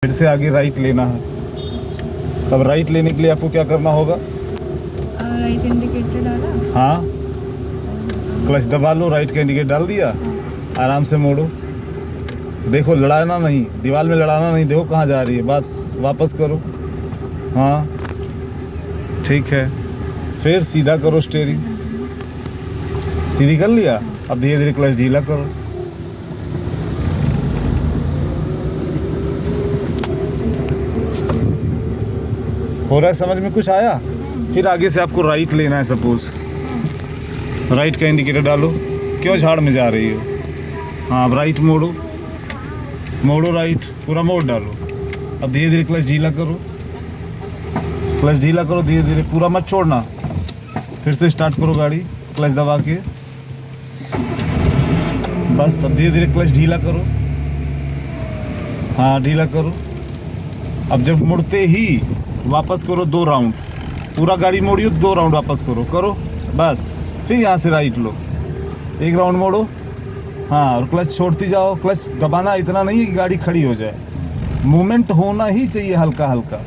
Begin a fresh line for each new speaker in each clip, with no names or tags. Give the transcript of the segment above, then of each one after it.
फिर से आगे राइट लेना है। तब राइट लेने के लिए आपको क्या करना होगा?
राइट इंडिकेटर डाला।
हाँ, क्लच दबा लो, राइट का इंडिकेटर डाल दिया, आराम से मोड़ो। देखो लड़ाना नहीं, दीवार में लड़ाना नहीं, देखो कहाँ जा रही है, बस वापस करो। हाँ ठीक है, फिर सीधा करो स्टीयरिंग, सीधी कर लिया। अब धीरे धीरे क्लच ढीला करो। हो रहा है समझ में कुछ आया? फिर आगे से आपको राइट लेना है। सपोज राइट का इंडिकेटर डालो। क्यों झाड़ में जा रही हो? हाँ, अब राइट मोड़ो, मोड़ो राइट, पूरा मोड़ डालो। अब धीरे धीरे क्लच ढीला करो, क्लच ढीला करो धीरे धीरे, पूरा मत छोड़ना। फिर से स्टार्ट करो गाड़ी, क्लच दबा के, बस। अब धीरे धीरे क्लच ढीला करो। हाँ ढीला करो। अब जब मुड़ते ही वापस करो 2 राउंड, पूरा गाड़ी मोड़ियो 2 राउंड वापस करो, बस। फिर यहाँ से राइट लो, 1 राउंड मोड़ो। हाँ, और क्लच छोड़ती जाओ। क्लच दबाना इतना नहीं है कि गाड़ी खड़ी हो जाए, मूवमेंट होना ही चाहिए हल्का हल्का,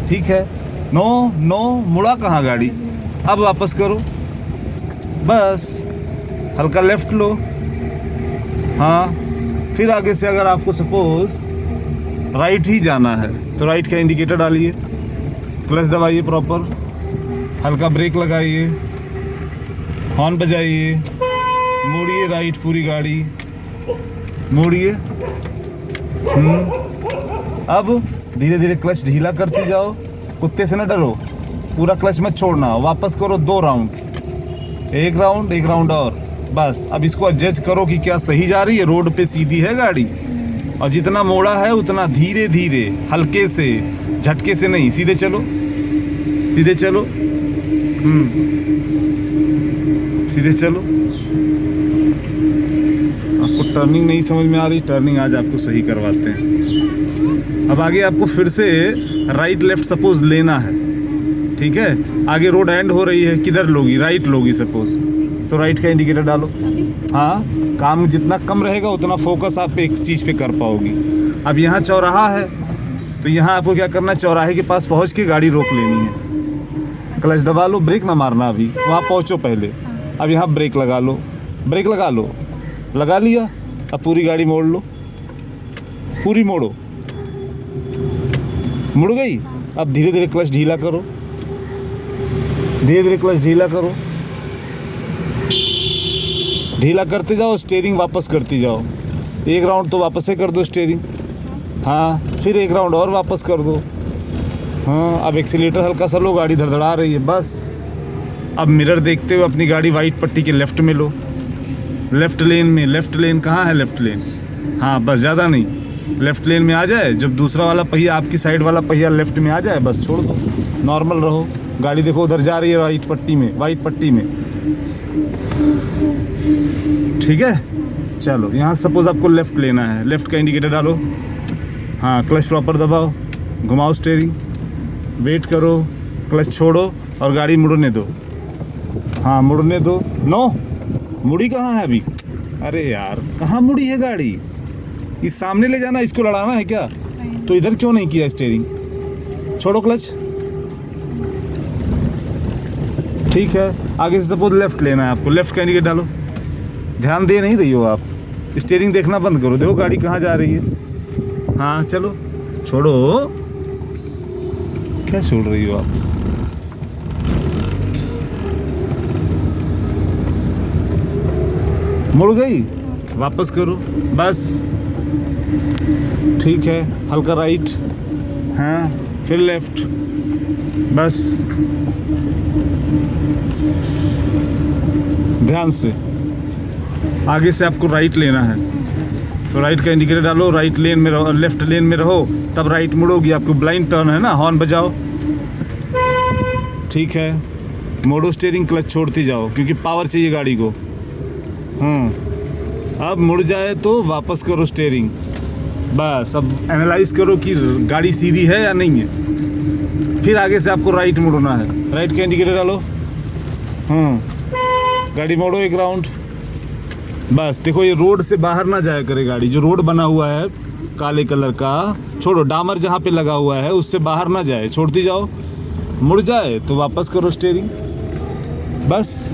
ठीक है। नो मुड़ा कहाँ गाड़ी, अब वापस करो, बस। हल्का लेफ्ट लो। हाँ, फिर आगे से अगर आपको सपोज राइट ही जाना है तो राइट का इंडिकेटर डालिए, क्लच दबाइए प्रॉपर, हल्का ब्रेक लगाइए, हॉर्न बजाइए, मोड़िए राइट, पूरी गाड़ी मोड़िए। अब धीरे धीरे क्लच ढीला करती जाओ, कुत्ते से न डरो, पूरा क्लच मत छोड़ना। वापस करो 2 राउंड, 1 राउंड और, बस। अब इसको जज करो कि क्या सही जा रही है, रोड पे सीधी है गाड़ी, और जितना मोड़ा है उतना धीरे धीरे, हल्के से, झटके से नहीं, सीधे चलो, सीधे चलो, सीधे चलो। आपको टर्निंग नहीं समझ में आ रही, टर्निंग आज आपको सही करवाते हैं। अब आगे आपको फिर से राइट लेफ्ट सपोज लेना है, ठीक है। आगे रोड एंड हो रही है, किधर लोगी? राइट लोगी सपोज, तो राइट का इंडिकेटर डालो। हाँ, काम जितना कम रहेगा उतना फोकस आप एक चीज़ पे कर पाओगी। अब यहाँ चौराहा है, तो यहाँ आपको क्या करना है, चौराहे के पास पहुँच के गाड़ी रोक लेनी है। क्लच दबा लो, ब्रेक ना मारना, अभी वहाँ पहुँचो पहले। अब यहाँ ब्रेक लगा लो, ब्रेक लगा लो, लगा लिया। अब पूरी गाड़ी मोड़ लो, पूरी मोड़ो, मुड़ गई। अब धीरे धीरे क्लच ढीला करो, धीरे धीरे क्लच ढीला करो, ढीला करते जाओ, स्टीयरिंग वापस करती जाओ। 1 राउंड तो वापस से कर दो स्टीयरिंग। हाँ, फिर 1 राउंड और वापस कर दो। हाँ, अब एक्सीलेटर हल्का सा लो, गाड़ी धड़धड़ा रही है, बस। अब मिरर देखते हुए अपनी गाड़ी वाइट पट्टी के लेफ्ट में लो, लेफ्ट लेन में। लेफ्ट लेन कहाँ है? लेफ्ट लेन, हाँ बस, ज़्यादा नहीं, लेफ्ट लेन में आ जाए। जब दूसरा वाला पहिया, आपकी साइड वाला पहिया लेफ्ट में आ जाए, बस छोड़ दो, नॉर्मल रहो। गाड़ी देखो उधर जा रही है, वाइट पट्टी में, वाइट पट्टी में, ठीक है। चलो, यहाँ सपोज आपको लेफ़्ट लेना है, लेफ़्ट का इंडिकेटर डालो। हाँ, क्लच प्रॉपर दबाओ, घुमाओ स्टीयरिंग, वेट करो, क्लच छोड़ो और गाड़ी मुड़ने दो। हाँ, मुड़ने दो। नो, मुड़ी कहाँ है अभी? अरे यार, कहाँ मुड़ी है गाड़ी? इस सामने ले जाना, इसको लड़ाना है क्या? तो इधर क्यों नहीं किया स्टीयरिंग? छोड़ो क्लच, ठीक है। आगे से सपोज लेफ़्ट लेना है आपको, लेफ़्ट का इंडिकेटर डालो। ध्यान दे नहीं रही हो आप, स्टीयरिंग देखना बंद करो, देखो गाड़ी कहाँ जा रही है। हाँ चलो, छोड़ो, क्या छोड़ रही हो आप? मुड़ गई, वापस करो, बस, ठीक है। हल्का राइट, हाँ, फिर लेफ्ट, बस। ध्यान से, आगे से आपको राइट लेना है, तो राइट का इंडिकेटर डालो, राइट लेन में रहो, लेफ्ट लेन में रहो, तब राइट मुड़ोगी। आपको ब्लाइंड टर्न है ना, हॉर्न बजाओ, ठीक है। मोड़ो स्टीयरिंग, क्लच छोड़ती जाओ, क्योंकि पावर चाहिए गाड़ी को। अब मुड़ जाए तो वापस करो स्टीयरिंग, बस। अब एनालाइज करो कि गाड़ी सीधी है या नहीं है। फिर आगे से आपको राइट मुड़ना है, राइट का इंडिकेटर डालो। गाड़ी मोड़ो 1 राउंड, बस। देखो, ये रोड से बाहर ना जाया करे गाड़ी, जो रोड बना हुआ है काले कलर का, छोड़ो, डामर जहाँ पे लगा हुआ है उससे बाहर ना जाए, छोड़ती जाओ। मुड़ जाए तो वापस करो स्टीयरिंग, बस।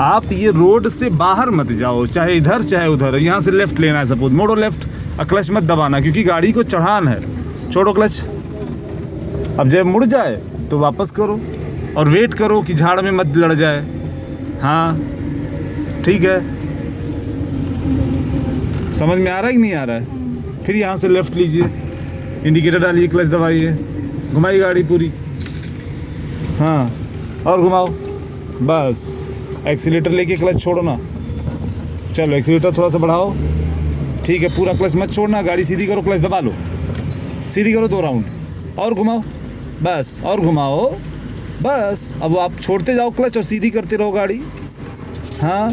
आप ये रोड से बाहर मत जाओ, चाहे इधर चाहे उधर। यहाँ से लेफ्ट लेना है सपोज, मोड़ो लेफ्ट, क्लच मत दबाना क्योंकि गाड़ी को चढ़ान है। छोड़ो क्लच। अब जब मुड़ जाए तो वापस करो और वेट करो कि झाड़ में मत लड़ जाए। हाँ ठीक है, समझ में आ रहा है कि नहीं आ रहा है? फिर यहाँ से लेफ्ट लीजिए, इंडिकेटर डालिए, क्लच दबाइए, घुमाइए गाड़ी पूरी। हाँ और घुमाओ, बस। एक्सीलेटर लेके क्लच छोड़ो ना, चलो एक्सीलेटर थोड़ा सा बढ़ाओ, ठीक है। पूरा क्लच मत छोड़ना, गाड़ी सीधी करो, क्लच दबा लो, सीधी करो 2 राउंड और घुमाओ, बस। और घुमाओ, बस। अब आप छोड़ते जाओ क्लच और सीधी करते रहो गाड़ी। हाँ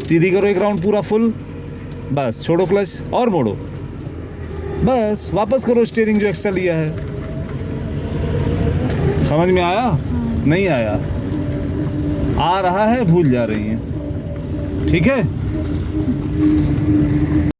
सीधी करो 1 राउंड पूरा फुल, बस। छोड़ो क्लच और मोड़ो, बस। वापस करो स्टीयरिंग जो एक्स्ट्रा लिया है। समझ में आया? नहीं आया? आ रहा है, भूल जा रही हैं, ठीक है।